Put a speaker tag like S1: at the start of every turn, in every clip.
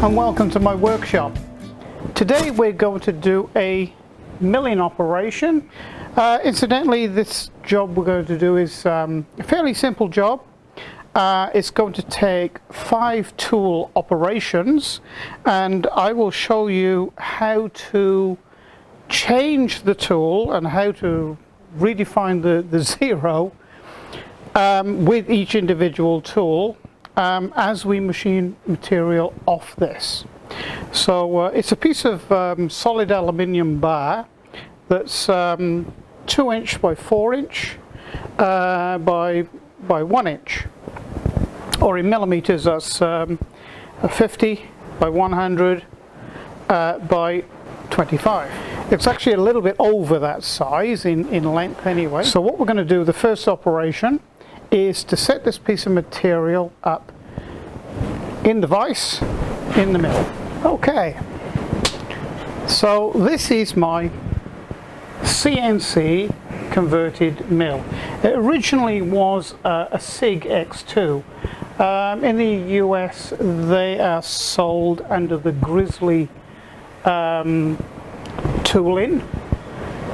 S1: and welcome to my workshop. Today we're going to do a milling operation. Incidentally, this job we're going to do is a fairly simple job. It's going to take 5 tool operations, and I will show you how to change the tool and how to redefine the zero with each individual tool as we machine material off this. So it's a piece of solid aluminium bar that's 2 inch by 4 inch by 1 inch, or in millimeters that's 50 by 100 by 25. It's actually a little bit over that size in length anyway. So what we're going to do, the first operation, is to set this piece of material up in the vise in the mill. Okay, so this is my CNC converted mill. It originally was a Sieg X2. In the US they are sold under the Grizzly tooling.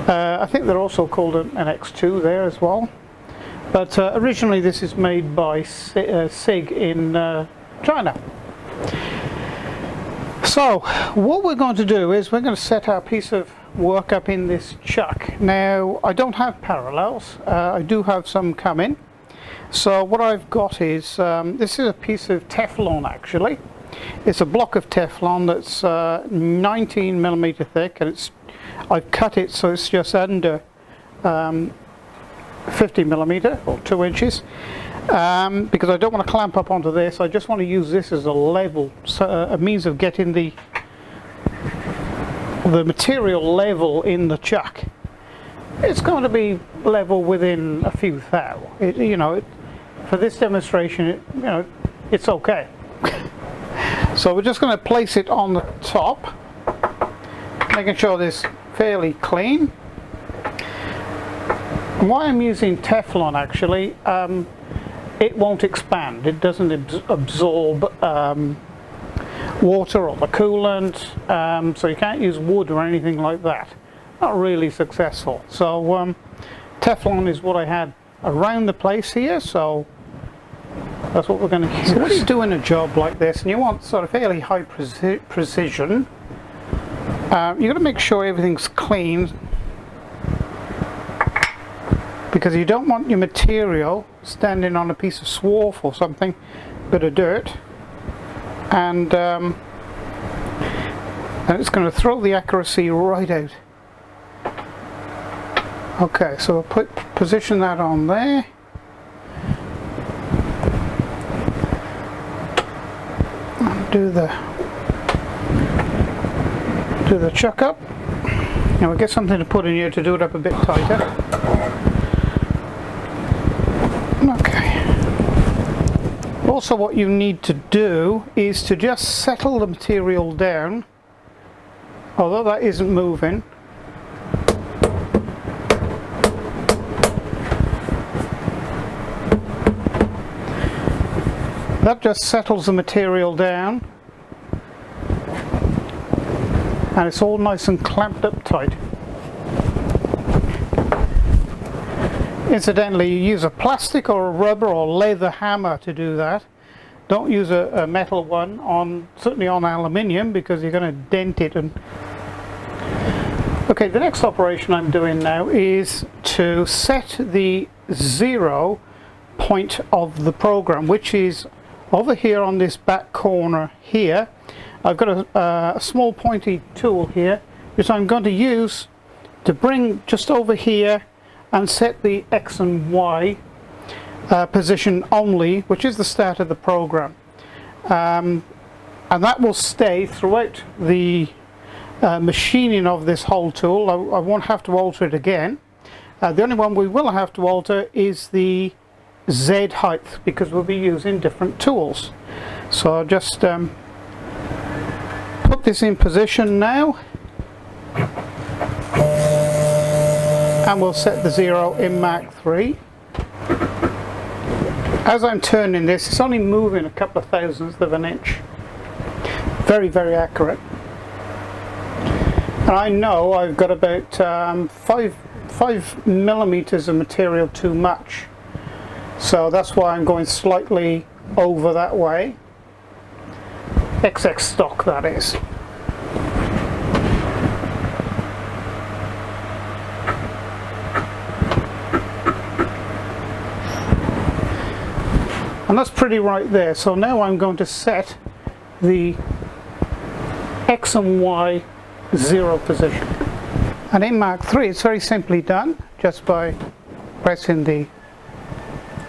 S1: I think they're also called an X2 there as well. But originally this is made by Sieg in China. So what we're going to do is we're going to set our piece of work up in this chuck. Now I don't have parallels, I do have some coming. So what I've got is, this is a piece of Teflon actually. It's a block of Teflon that's 19 millimeter thick, and I've cut it so it's just under 50 millimeter or 2 inches, because I don't want to clamp up onto this. I just want to use this as a level, so a means of getting the material level in the chuck. It's going to be level within a few thou. For this demonstration, it's okay. So we're just going to place it on the top, making sure this is fairly clean. And why I'm using Teflon actually, it won't expand. It doesn't absorb water or the coolant, so you can't use wood or anything like that. Not really successful. So Teflon is what I had around the place here, so that's what we're going to use. So when you're doing a job like this and you want sort of fairly high precision, you've got to make sure everything's clean, because you don't want your material standing on a piece of swarf or something, bit of dirt, and it's going to throw the accuracy right out. Okay, so we'll position that on there. And do the chuck up. Now we'll get something to put in here to do it up a bit tighter. Okay. Also what you need to do is to just settle the material down, although that isn't moving. That just settles the material down, and it's all nice and clamped up tight. Incidentally, you use a plastic or a rubber or leather hammer to do that. Don't use a metal one, certainly on aluminium, because you're going to dent it. Okay, the next operation I'm doing now is to set the 0 point of the program, which is over here on this back corner here. I've got a small pointy tool here, which I'm going to use to bring just over here and set the X and Y position only, which is the start of the program. And that will stay throughout the machining of this whole tool. I won't have to alter it again. The only one we will have to alter is the Z height, because we'll be using different tools. So I'll just put this in position now, and we'll set the 0 in Mach3. As I'm turning this, it's only moving a couple of thousandths of an inch. Very, very accurate. And I know I've got about 5 millimeters of material too much. So that's why I'm going slightly over that way. XX stock, that is. And that's pretty right there. So now I'm going to set the X and Y 0 position. And in Mach3 it's very simply done just by pressing the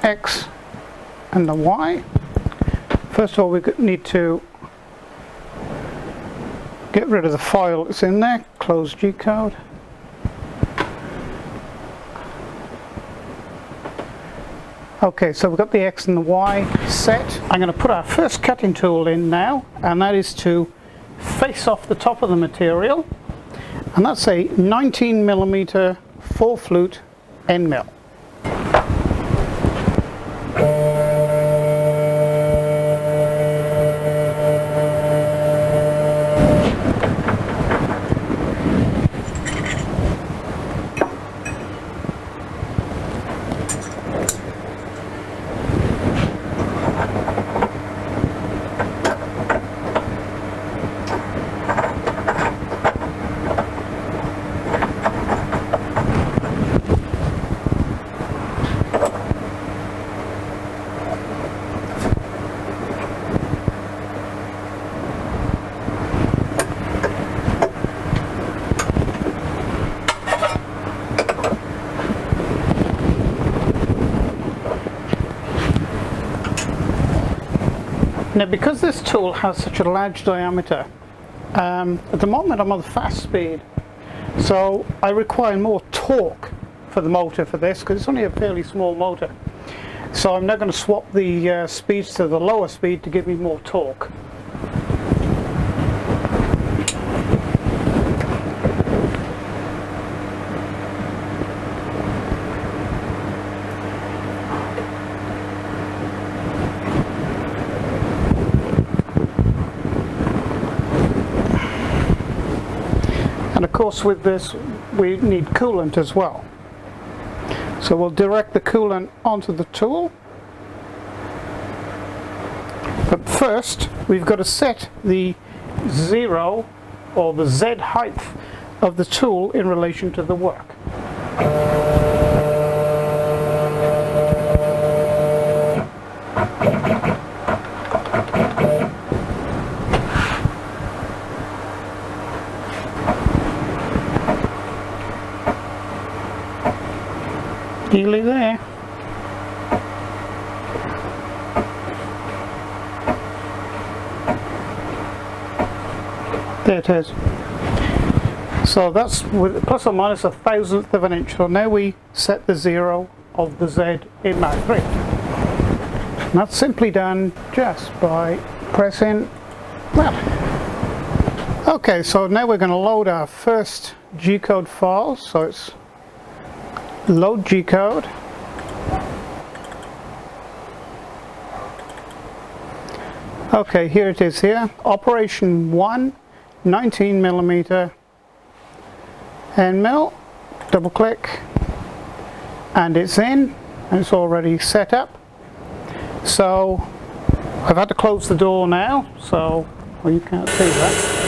S1: X and the Y. First of all, we need to get rid of the file that's in there, close G-code. Okay, so we've got the X and the Y set. I'm going to put our first cutting tool in now, and that is to face off the top of the material, and that's a 19mm 4-flute end mill. Now, because this tool has such a large diameter, at the moment I'm on the fast speed, so I require more torque for the motor for this, because it's only a fairly small motor. So I'm now going to swap the speeds to the lower speed to give me more torque. And of course with this we need coolant as well. So we'll direct the coolant onto the tool. But first we've got to set the 0 or the Z height of the tool in relation to the work. Nearly there. There it is. So that's with plus or minus 1/1000th of an inch. So now we set the 0 of the Z in Mach3. And that's simply done just by pressing that. Okay, so now we're going to load our first G-code file. So it's load G-code. Okay, here it is here. Operation 1, 19mm end mill. Double click and it's in, and it's already set up. So I've had to close the door now, so well, you can't see that.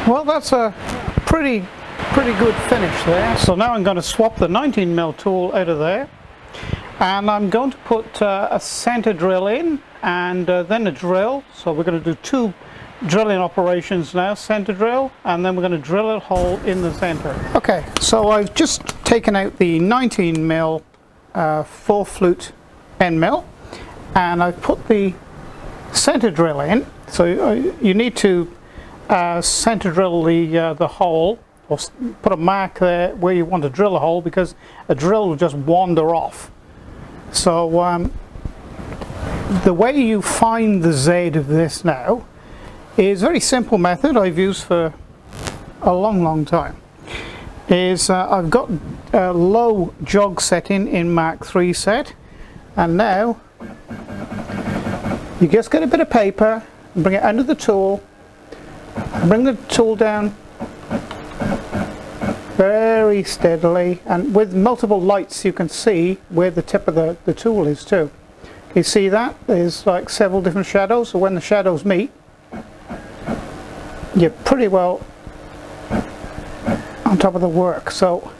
S1: Well, that's a pretty good finish there. So now I'm going to swap the 19mm tool out of there, and I'm going to put a center drill in, and then a drill. So we're going to do two drilling operations now, center drill, and then we're going to drill a hole in the center. Okay, so I've just taken out the 19mm 4-flute end mill, and I've put the center drill in. So you need to center drill the hole, or put a mark there where you want to drill a hole, because a drill will just wander off. So the way you find the Z of this now is a very simple method I've used for a long time. Is I've got a low jog setting in Mach3 set, and now you just get a bit of paper, bring it under the tool, bring the tool down very steadily, and with multiple lights you can see where the tip of the tool is too. You see that? There's like several different shadows, so when the shadows meet, you're pretty well on top of the work. So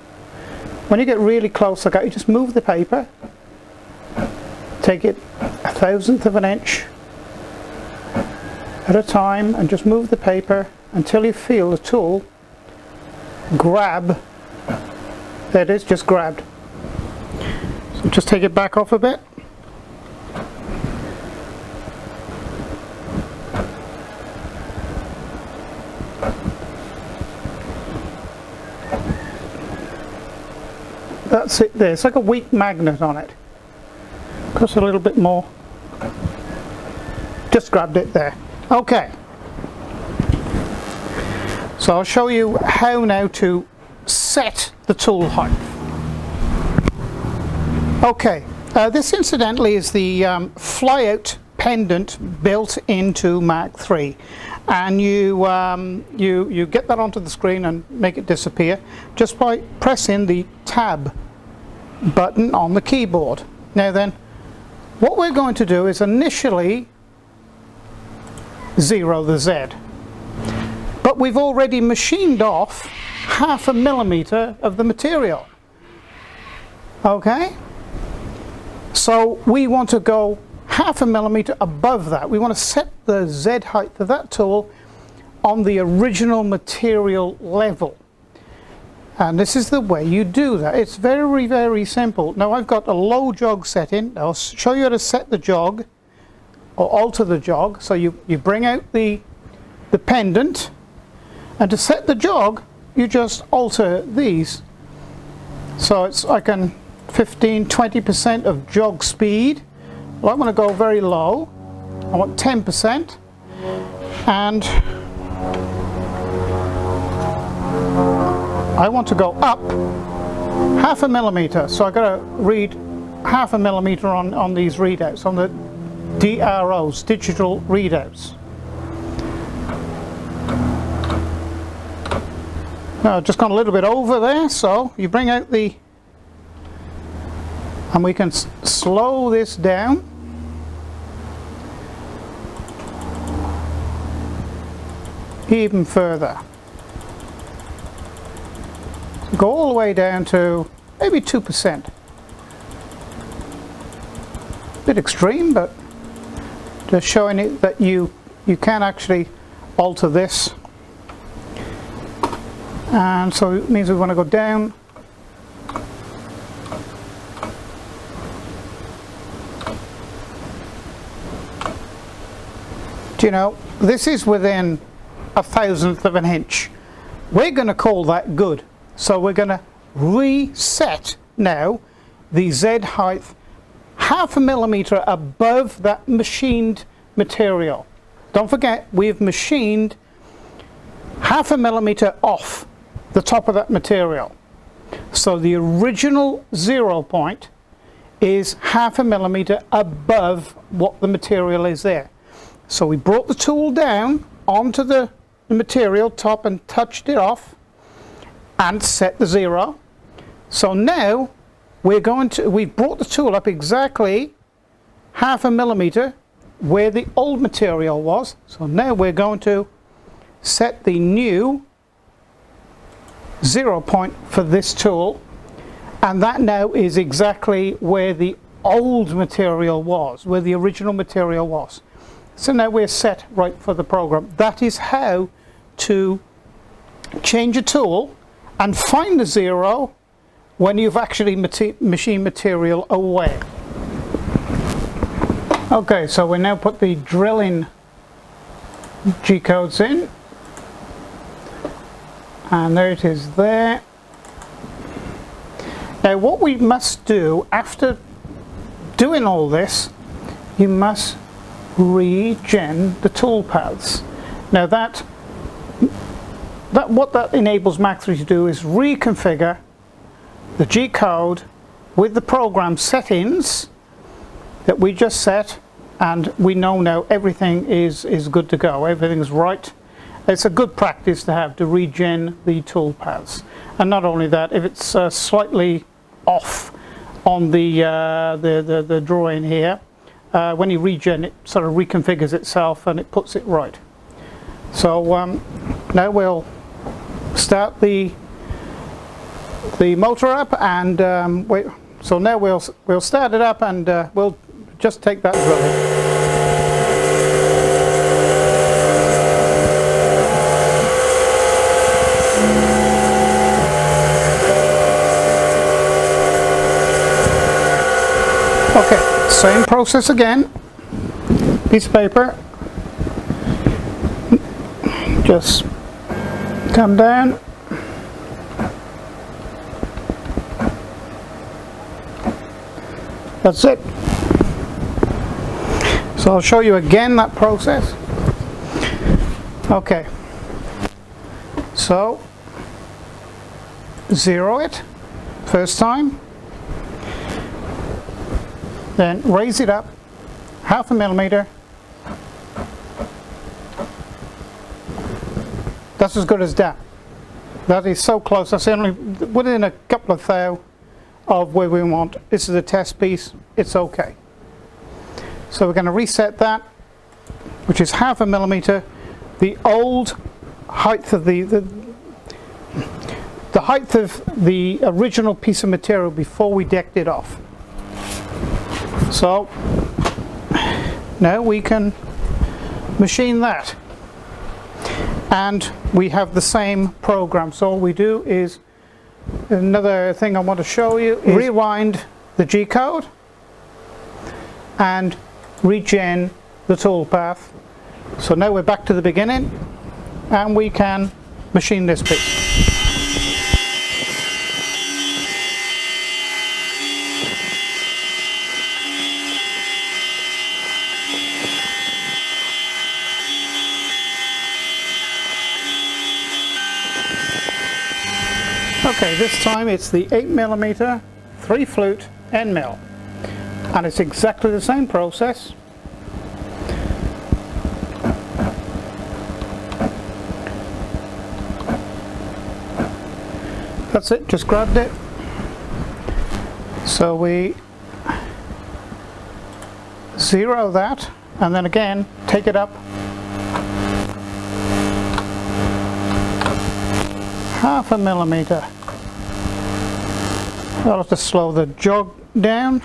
S1: when you get really close like that, you just move the paper, take it 1/1000 of an inch at a time, and just move the paper until you feel the tool grab. There it is, just grabbed. So just take it back off a bit. That's it there. It's like a weak magnet on it. Just a little bit more. Just grabbed it there. Okay. So I'll show you how now to set the tool height. Okay. This incidentally is the flyout pendant built into Mach3, and you get that onto the screen and make it disappear just by pressing the tab button on the keyboard. Now then, what we're going to do is initially zero the Z, but we've already machined off 1/2 millimeter of the material. Okay, so we want to go 1/2 millimeter above that. We want to set the Z height of that tool on the original material level. And this is the way you do that. It's very simple. Now I've got a low jog setting. I'll show you how to set the jog or alter the jog. So you bring out the pendant, and to set the jog you just alter these. So it's like 15-20% of jog speed. Well, I'm going to go very low. I want 10%, and I want to go up 1/2 millimeter. So I've got to read 1/2 millimeter on these readouts, on the DROs, digital readouts. Now I've just gone a little bit over there, so you bring out the, and we can slow this down. Even further. Go all the way down to maybe 2%. Bit extreme, but just showing it that you can actually alter this. And so it means we want to go down. Do you know, this is within 1/1000 of an inch. We're going to call that good. So we're going to reset now the Z height 1/2 millimeter above that machined material. Don't forget, we've machined 1/2 millimeter off the top of that material. So the original 0 point is 1/2 millimeter above what the material is there. So we brought the tool down onto the material top and touched it off and set the 0. So now we've brought the tool up exactly 1/2 millimeter where the old material was. So now we're going to set the new 0 point for this tool, and that now is exactly where the old material was, where the original material was. So now we're set right for the program. That is how to change a tool and find the 0 when you've actually machined material away. Okay, so we now put the drilling G-codes in, and there it is there. Now what we must do after doing all this, you must regen the tool paths. Now what that enables Mach3 to do is reconfigure the G-code with the program settings that we just set, and we know now everything is good to go, everything's right. It's a good practice to have to regen the tool paths. And not only that, if it's slightly off on the drawing here, when you regen it sort of reconfigures itself and it puts it right. So now we'll start the motor up, and wait. So now we'll start it up, and we'll just take that drill in. Okay, same process again. Piece of paper. Just come down. That's it. So I'll show you again that process. Okay. So 0 it first time. Then raise it up 0.5 millimeter. That's as good as that. That is so close. That's only within a couple of thou of where we want. This is a test piece. It's okay. So we're going to reset that, which is 0.5 millimeter. The old height of the height of the original piece of material before we decked it off. So now we can machine that, and we have the same program. So all we do is, another thing I want to show you is rewind the G-code and regen the tool path. So now we're back to the beginning, and we can machine this piece. Okay, this time it's the 8 millimeter 3 flute end mill, and it's exactly the same process. That's it, just grabbed it. So we 0 that, and then again take it up 0.5 millimeter. I'll have to slow the jog down.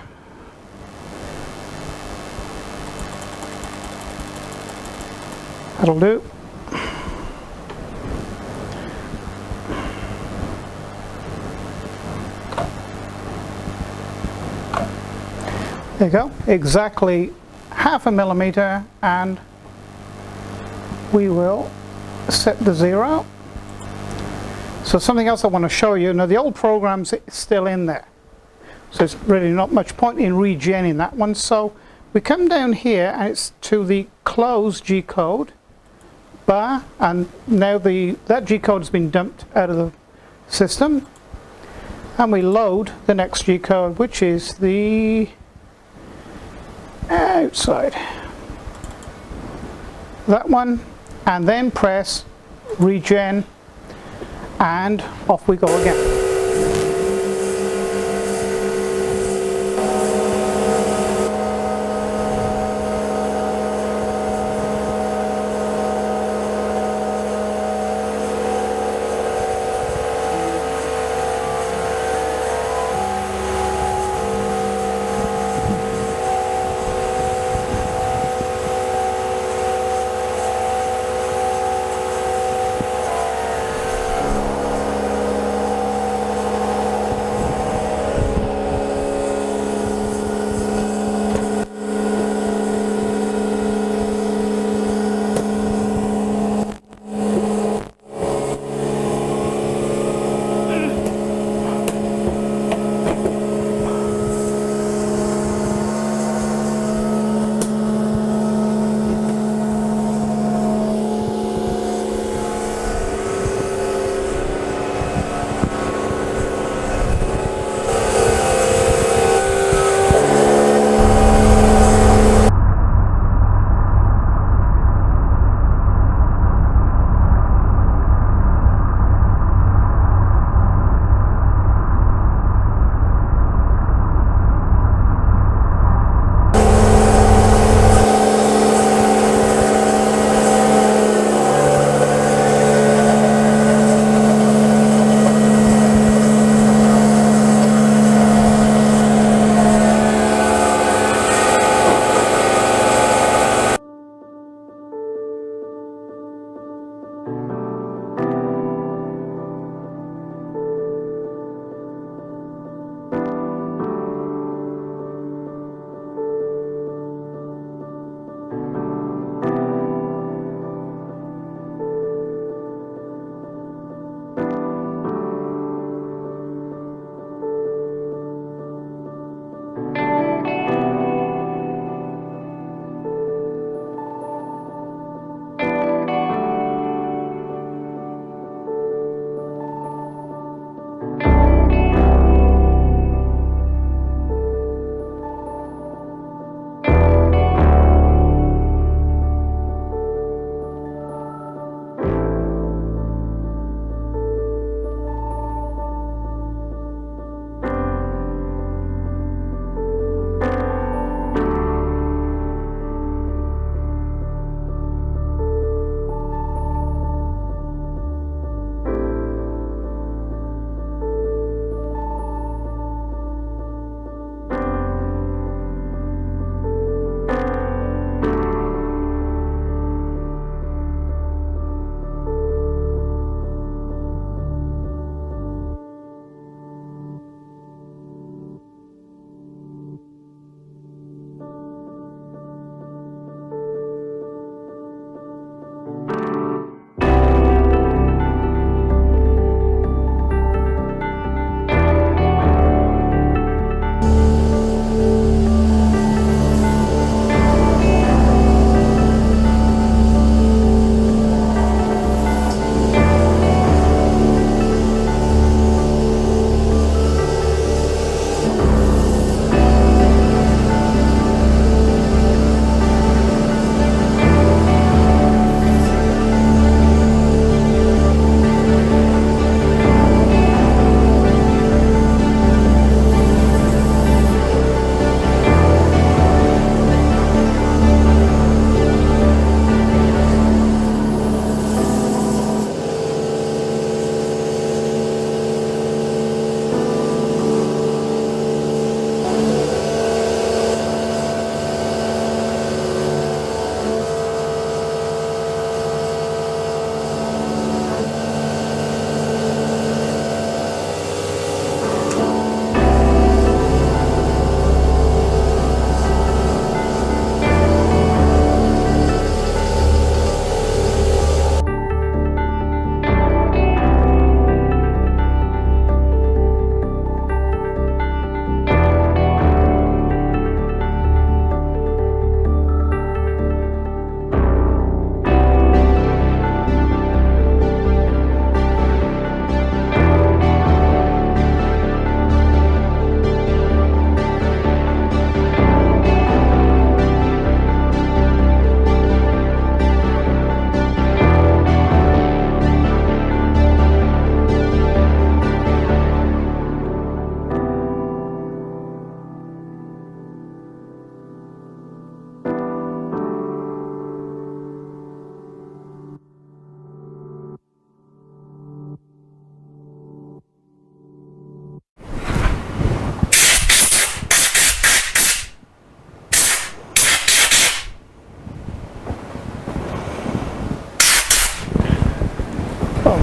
S1: That'll do. There you go, exactly 0.5 millimeter, and we will set the 0. So something else I want to show you, now the old program's still in there, so it's really not much point in regenning that one. So we come down here, and it's to the close G-code bar, and now that G-code has been dumped out of the system, and we load the next G-code, which is the outside, that one, and then press regen, and off we go again.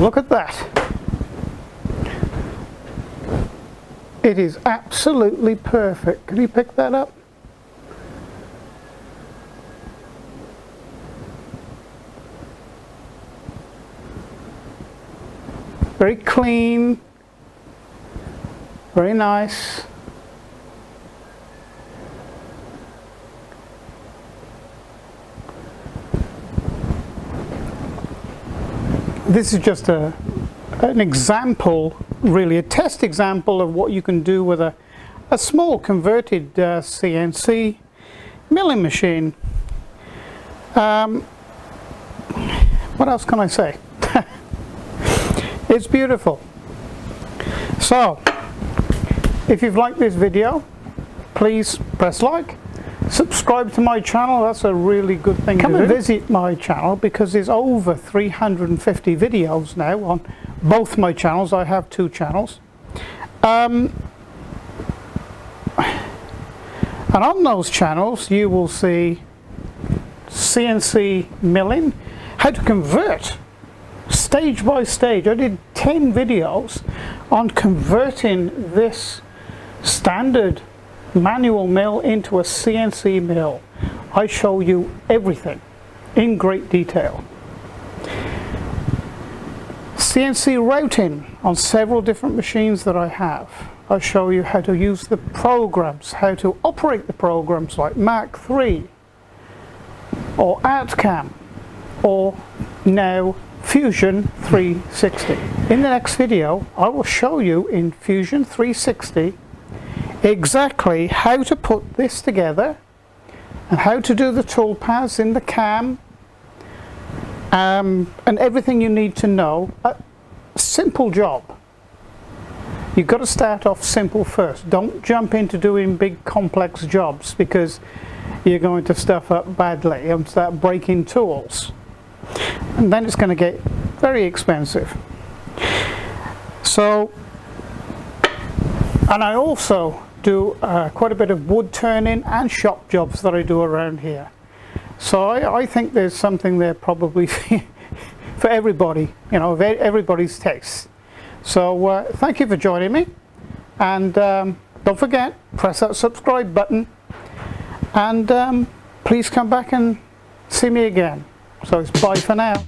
S1: look at that. It is absolutely perfect. Can you pick that up? Very clean, very nice. This is just an example, really a test example of what you can do with a small converted CNC milling machine. What else can I say? It's beautiful. So, if you've liked this video, please press like. Subscribe to my channel, that's a really good thing to do. Come and visit my channel because there's over 350 videos now on both my channels. I have two channels. And on those channels you will see CNC milling, how to convert stage by stage. I did 10 videos on converting this standard manual mill into a CNC mill. I show you everything in great detail. CNC routing on several different machines that I have. I show you how to use the programs, how to operate the programs like Mach3 or ArtCAM or now Fusion 360. In the next video I will show you in Fusion 360 exactly how to put this together and how to do the toolpaths in the cam and everything you need to know. A simple job. You've got to start off simple first. Don't jump into doing big complex jobs because you're going to stuff up badly and start breaking tools, and then it's going to get very expensive. So, and I also do quite a bit of wood turning and shop jobs that I do around here. So I think there's something there probably for everybody, you know, everybody's taste. So thank you for joining me, and don't forget, press that subscribe button, and please come back and see me again. So it's bye for now.